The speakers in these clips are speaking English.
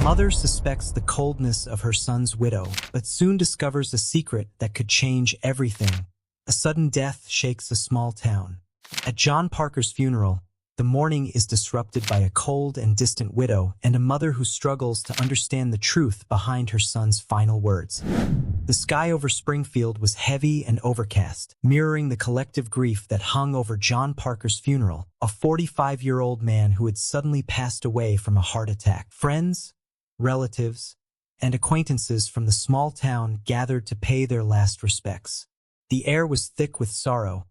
mother suspects the coldness of her son's widow, but soon discovers a secret that could change everything. A sudden death shakes a small town. At John Parker's funeral, the mourning is disrupted by a cold and distant widow and a mother who struggles to understand the truth behind her son's final words. The sky over Springfield was heavy and overcast, mirroring the collective grief that hung over John Parker's funeral, a 45-year-old man who had suddenly passed away from a heart attack. Friends, relatives, and acquaintances from the small town gathered to pay their last respects. The air was thick with sorrow,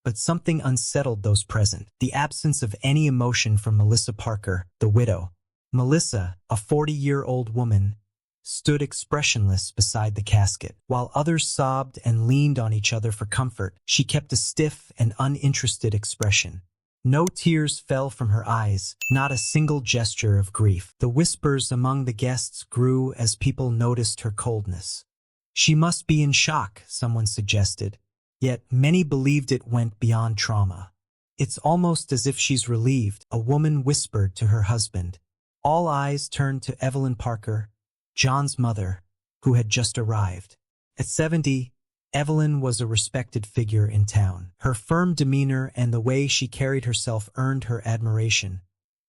but something unsettled those present: the absence of any emotion from Melissa Parker, the widow. Melissa, a 40-year-old woman, stood expressionless beside the casket. While others sobbed and leaned on each other for comfort, she kept a stiff and uninterested expression. No tears fell from her eyes, not a single gesture of grief. The whispers among the guests grew as people noticed her coldness. "She must be in shock," someone suggested. Yet many believed it went beyond trauma. "It's almost as if she's relieved," a woman whispered to her husband. All eyes turned to Evelyn Parker, John's mother, who had just arrived. At 70, Evelyn was a respected figure in town. Her firm demeanor and the way she carried herself earned her admiration,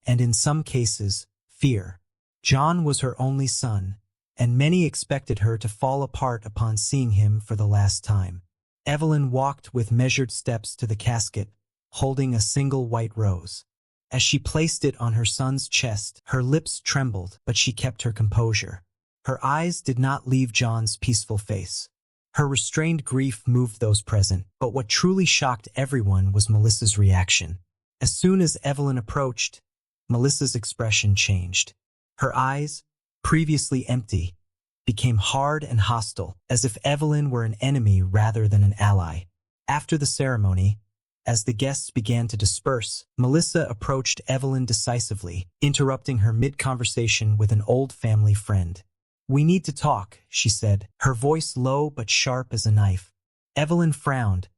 and in some cases, fear. John was her only son, and many expected her to fall apart upon seeing him for the last time. Evelyn walked with measured steps to the casket, holding a single white rose. As she placed it on her son's chest, her lips trembled, but she kept her composure. Her eyes did not leave John's peaceful face. Her restrained grief moved those present, but what truly shocked everyone was Melissa's reaction. As soon as Evelyn approached, Melissa's expression changed. Her eyes, previously empty, became hard and hostile, as if Evelyn were an enemy rather than an ally. After the ceremony, as the guests began to disperse, Melissa approached Evelyn decisively, interrupting her mid-conversation with an old family friend. "We need to talk," she said, her voice low but sharp as a knife. Evelyn frowned,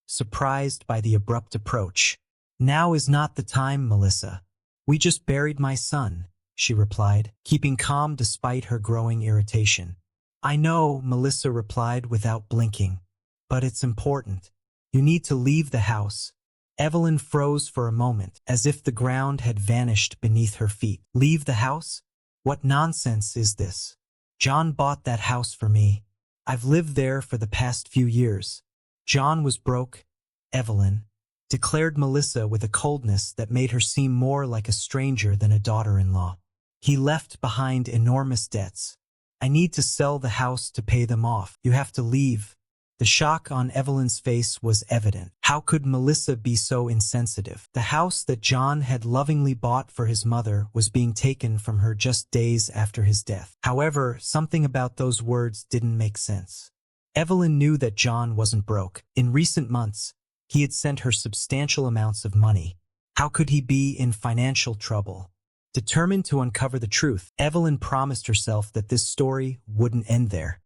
surprised by the abrupt approach. "Now is not the time, Melissa. We just buried my son," she replied, keeping calm despite her growing irritation. "I know," Melissa replied without blinking, "but it's important. You need to leave the house." Evelyn froze for a moment, as if the ground had vanished beneath her feet. "Leave the house? What nonsense is this? John bought that house for me. I've lived there for the past few years." "John was broke, Evelyn," declared Melissa with a coldness that made her seem more like a stranger than a daughter-in-law. "He left behind enormous debts. I need to sell the house to pay them off. You have to leave." The shock on Evelyn's face was evident. How could Melissa be so insensitive? The house that John had lovingly bought for his mother was being taken from her just days after his death. However, something about those words didn't make sense. Evelyn knew that John wasn't broke. In recent months, he had sent her substantial amounts of money. How could he be in financial trouble? Determined to uncover the truth, Evelyn promised herself that this story wouldn't end there.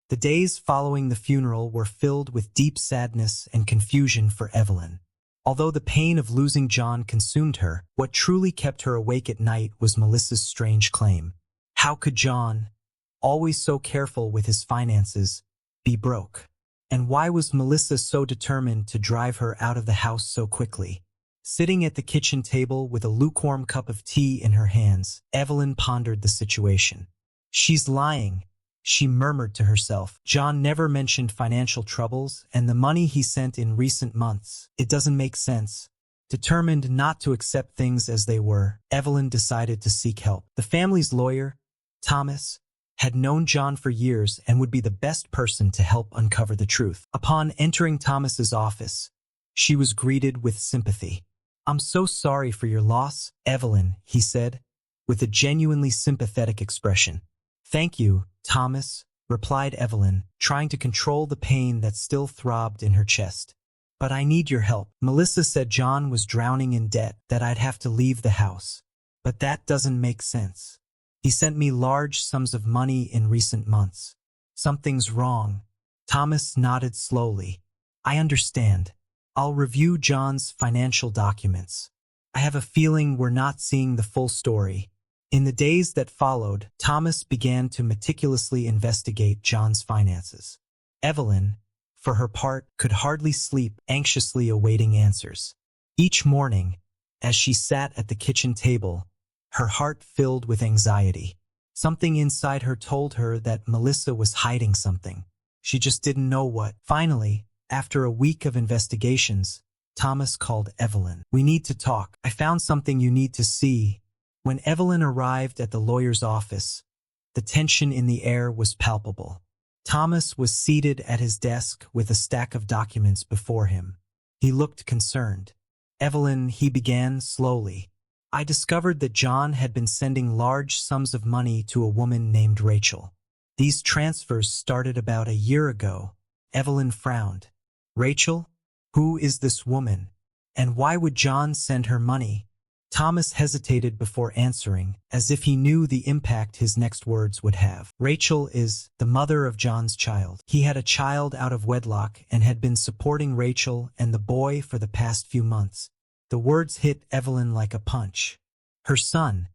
The days following the funeral were filled with deep sadness and confusion for Evelyn. Although the pain of losing John consumed her, what truly kept her awake at night was Melissa's strange claim. How could John, always so careful with his finances, be broke? And why was Melissa so determined to drive her out of the house so quickly? Sitting at the kitchen table with a lukewarm cup of tea in her hands, Evelyn pondered the situation. "She's lying," she murmured to herself. "John never mentioned financial troubles and the money he sent in recent months. It doesn't make sense." Determined not to accept things as they were, Evelyn decided to seek help. The family's lawyer, Thomas, had known John for years and would be the best person to help uncover the truth. Upon entering Thomas's office, she was greeted with sympathy. "I'm so sorry for your loss, Evelyn," he said, with a genuinely sympathetic expression. "Thank you, Thomas," replied Evelyn, trying to control the pain that still throbbed in her chest. "But I need your help. Melissa said John was drowning in debt, that I'd have to leave the house. But that doesn't make sense. He sent me large sums of money in recent months. Something's wrong." Thomas nodded slowly. "I understand. I'll review John's financial documents. I have a feeling we're not seeing the full story. In the days that followed, Thomas began to meticulously investigate John's finances. Evelyn, for her part, could hardly sleep, anxiously awaiting answers. Each morning, as she sat at the kitchen table, her heart filled with anxiety. Something inside her told her that Melissa was hiding something. She just didn't know what. Finally, after a week of investigations, Thomas called Evelyn. "We need to talk. I found something you need to see." When Evelyn arrived at the lawyer's office, the tension in the air was palpable. Thomas was seated at his desk with a stack of documents before him. He looked concerned. "Evelyn," he began slowly, "I discovered that John had been sending large sums of money to a woman named Rachel. These transfers started about a year ago." Evelyn frowned. "Rachel? Who is this woman? And why would John send her money?" Thomas hesitated before answering, as if he knew the impact his next words would have. "Rachel is the mother of John's child. He had a child out of wedlock and had been supporting Rachel and the boy for the past few months." The words hit Evelyn like a punch. Her son,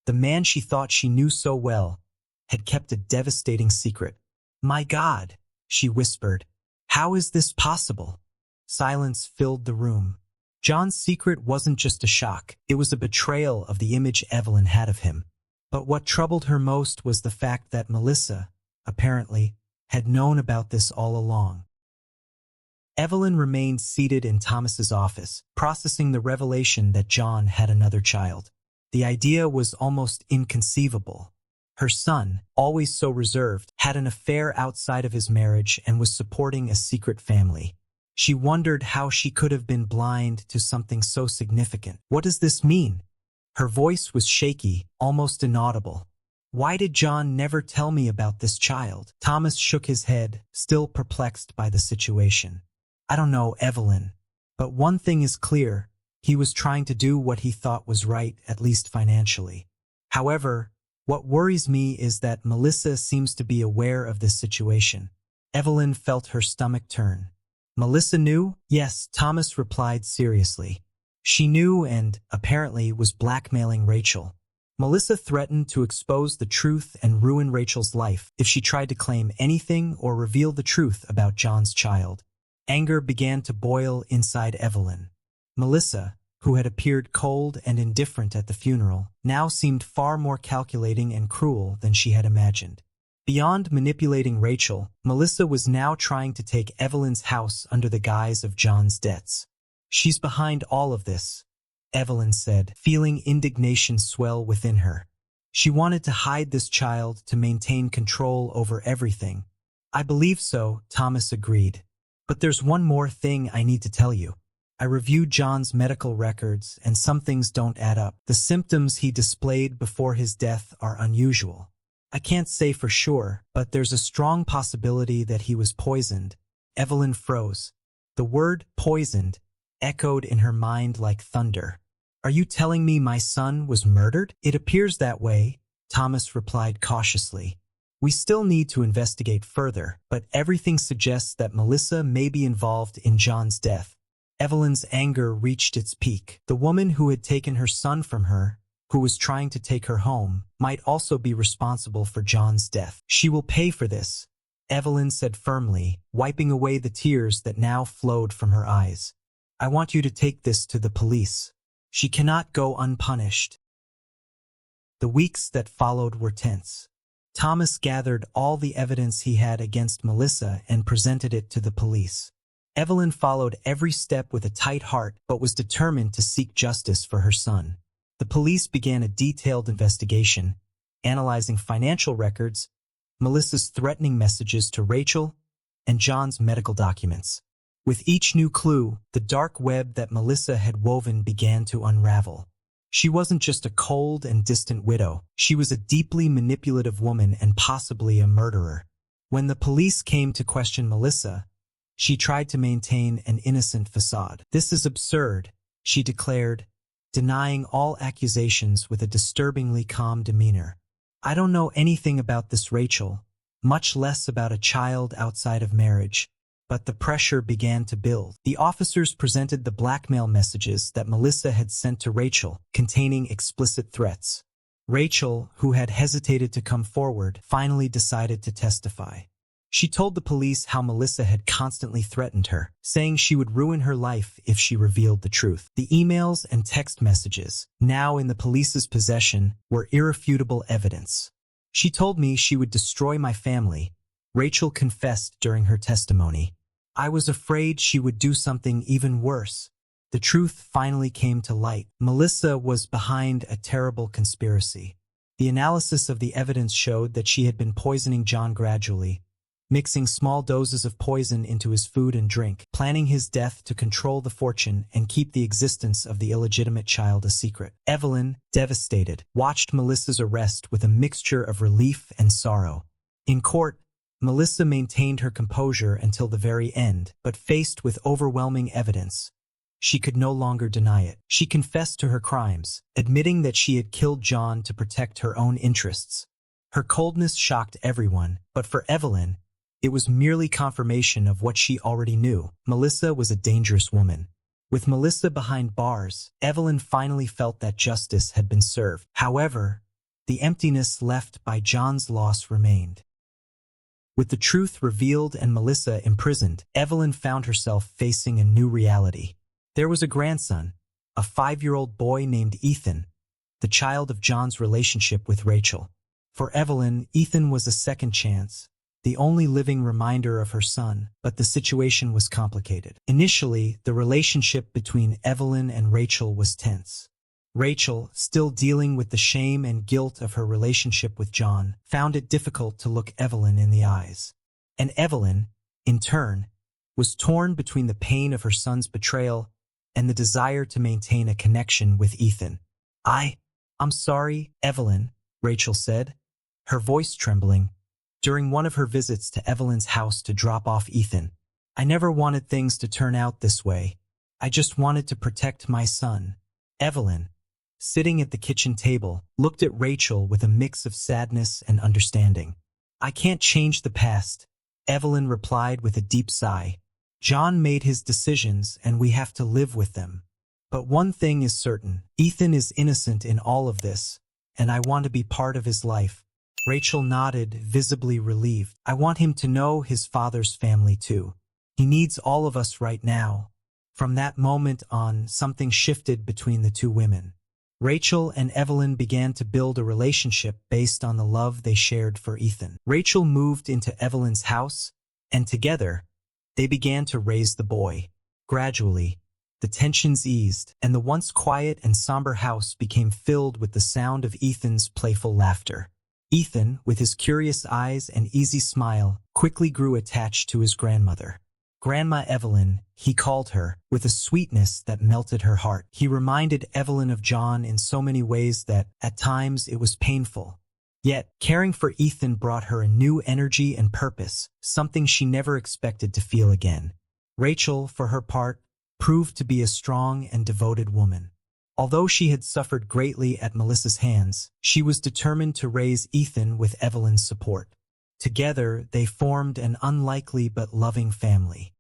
the man she thought she knew so well, had kept a devastating secret. "My God," she whispered, "how is this possible?" Silence filled the room. John's secret wasn't just a shock, it was a betrayal of the image Evelyn had of him. But what troubled her most was the fact that Melissa, apparently, had known about this all along. Evelyn remained seated in Thomas's office, processing the revelation that John had another child. The idea was almost inconceivable. Her son, always so reserved, had an affair outside of his marriage and was supporting a secret family. She wondered how she could have been blind to something so significant. "What does this mean?" Her voice was shaky, almost inaudible. "Why did John never tell me about this child?" Thomas shook his head, still perplexed by the situation. "I don't know, Evelyn. But one thing is clear. He was trying to do what he thought was right, at least financially. However, what worries me is that Melissa seems to be aware of this situation." Evelyn felt her stomach turn. "Melissa knew?" "Yes," Thomas replied seriously. "She knew and, apparently, was blackmailing Rachel. Melissa threatened to expose the truth and ruin Rachel's life if she tried to claim anything or reveal the truth about John's child." Anger began to boil inside Evelyn. Melissa, who had appeared cold and indifferent at the funeral, now seemed far more calculating and cruel than she had imagined. Beyond manipulating Rachel, Melissa was now trying to take Evelyn's house under the guise of John's debts. "She's behind all of this," Evelyn said, feeling indignation swell within her. "She wanted to hide this child to maintain control over everything." "I believe so," Thomas agreed. "But there's one more thing I need to tell you. I reviewed John's medical records and some things don't add up. The symptoms he displayed before his death are unusual. I can't say for sure, but there's a strong possibility that he was poisoned." Evelyn froze. The word poisoned echoed in her mind like thunder. "Are you telling me my son was murdered?" "It appears that way," Thomas replied cautiously. "We still need to investigate further, but everything suggests that Melissa may be involved in John's death." Evelyn's anger reached its peak. The woman who had taken her son from her, who was trying to take her home, might also be responsible for John's death. "She will pay for this," Evelyn said firmly, wiping away the tears that now flowed from her eyes. "I want you to take this to the police. She cannot go unpunished." The weeks that followed were tense. Thomas gathered all the evidence he had against Melissa and presented it to the police. Evelyn followed every step with a tight heart but was determined to seek justice for her son. The police began a detailed investigation, analyzing financial records, Melissa's threatening messages to Rachel, and John's medical documents. With each new clue, the dark web that Melissa had woven began to unravel. She wasn't just a cold and distant widow, she was a deeply manipulative woman and possibly a murderer. When the police came to question Melissa, she tried to maintain an innocent facade. "This is absurd," she declared, denying all accusations with a disturbingly calm demeanor. "I don't know anything about this Rachel, much less about a child outside of marriage." But the pressure began to build. The officers presented the blackmail messages that Melissa had sent to Rachel, containing explicit threats. Rachel, who had hesitated to come forward, finally decided to testify. She told the police how Melissa had constantly threatened her, saying she would ruin her life if she revealed the truth. The emails and text messages, now in the police's possession, were irrefutable evidence. She told me she would destroy my family, Rachel confessed during her testimony. I was afraid she would do something even worse. The truth finally came to light. Melissa was behind a terrible conspiracy. The analysis of the evidence showed that she had been poisoning John gradually, mixing small doses of poison into his food and drink, planning his death to control the fortune and keep the existence of the illegitimate child a secret. Evelyn, devastated, watched Melissa's arrest with a mixture of relief and sorrow. In court, Melissa maintained her composure until the very end, but faced with overwhelming evidence, she could no longer deny it. She confessed to her crimes, admitting that she had killed John to protect her own interests. Her coldness shocked everyone, but for Evelyn, it was merely confirmation of what she already knew. Melissa was a dangerous woman. With Melissa behind bars, Evelyn finally felt that justice had been served. However, the emptiness left by John's loss remained. With the truth revealed and Melissa imprisoned, Evelyn found herself facing a new reality. There was a grandson, a 5-year-old boy named Ethan, the child of John's relationship with Rachel. For Evelyn, Ethan was a second chance, the only living reminder of her son, but the situation was complicated. Initially, the relationship between Evelyn and Rachel was tense. Rachel, still dealing with the shame and guilt of her relationship with John, found it difficult to look Evelyn in the eyes. And Evelyn, in turn, was torn between the pain of her son's betrayal and the desire to maintain a connection with Ethan. I'm sorry, Evelyn, Rachel said, her voice trembling, during one of her visits to Evelyn's house to drop off Ethan. I never wanted things to turn out this way. I just wanted to protect my son. Evelyn, sitting at the kitchen table, looked at Rachel with a mix of sadness and understanding. I can't change the past, Evelyn replied with a deep sigh. John made his decisions and we have to live with them. But one thing is certain, Ethan is innocent in all of this, and I want to be part of his life. Rachel nodded, visibly relieved. I want him to know his father's family too. He needs all of us right now. From that moment on, something shifted between the two women. Rachel and Evelyn began to build a relationship based on the love they shared for Ethan. Rachel moved into Evelyn's house, and together, they began to raise the boy. Gradually, the tensions eased, and the once quiet and somber house became filled with the sound of Ethan's playful laughter. Ethan, with his curious eyes and easy smile, quickly grew attached to his grandmother. Grandma Evelyn, he called her, with a sweetness that melted her heart. He reminded Evelyn of John in so many ways that, at times, it was painful. Yet, caring for Ethan brought her a new energy and purpose, something she never expected to feel again. Rachel, for her part, proved to be a strong and devoted woman. Although she had suffered greatly at Melissa's hands, she was determined to raise Ethan with Evelyn's support. Together, they formed an unlikely but loving family.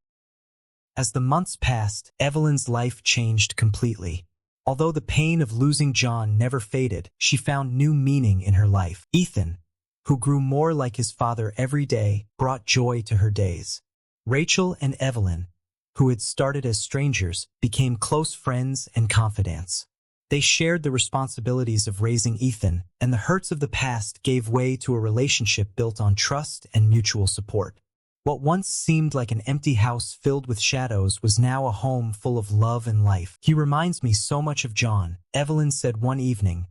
As the months passed, Evelyn's life changed completely. Although the pain of losing John never faded, she found new meaning in her life. Ethan, who grew more like his father every day, brought joy to her days. Rachel and Evelyn, who had started as strangers, became close friends and confidants. They shared the responsibilities of raising Ethan, and the hurts of the past gave way to a relationship built on trust and mutual support. What once seemed like an empty house filled with shadows was now a home full of love and life. He reminds me so much of John, Evelyn said one evening,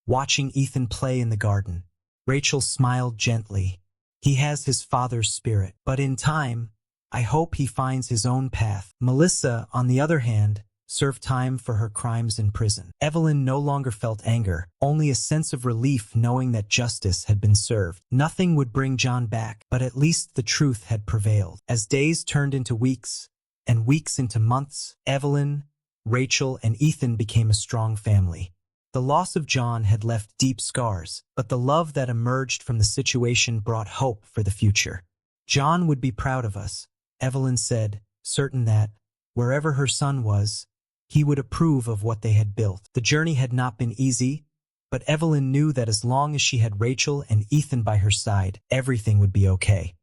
watching Ethan play in the garden. Rachel smiled gently. He has his father's spirit, but in time, I hope he finds his own path. Melissa, on the other hand, served time for her crimes in prison. Evelyn no longer felt anger, only a sense of relief knowing that justice had been served. Nothing would bring John back, but at least the truth had prevailed. As days turned into weeks, and weeks into months, Evelyn, Rachel, and Ethan became a strong family. The loss of John had left deep scars, but the love that emerged from the situation brought hope for the future. John would be proud of us, Evelyn said, certain that, wherever her son was, he would approve of what they had built. The journey had not been easy, But Evelyn knew that as long as she had Rachel and Ethan by her side, everything would be okay.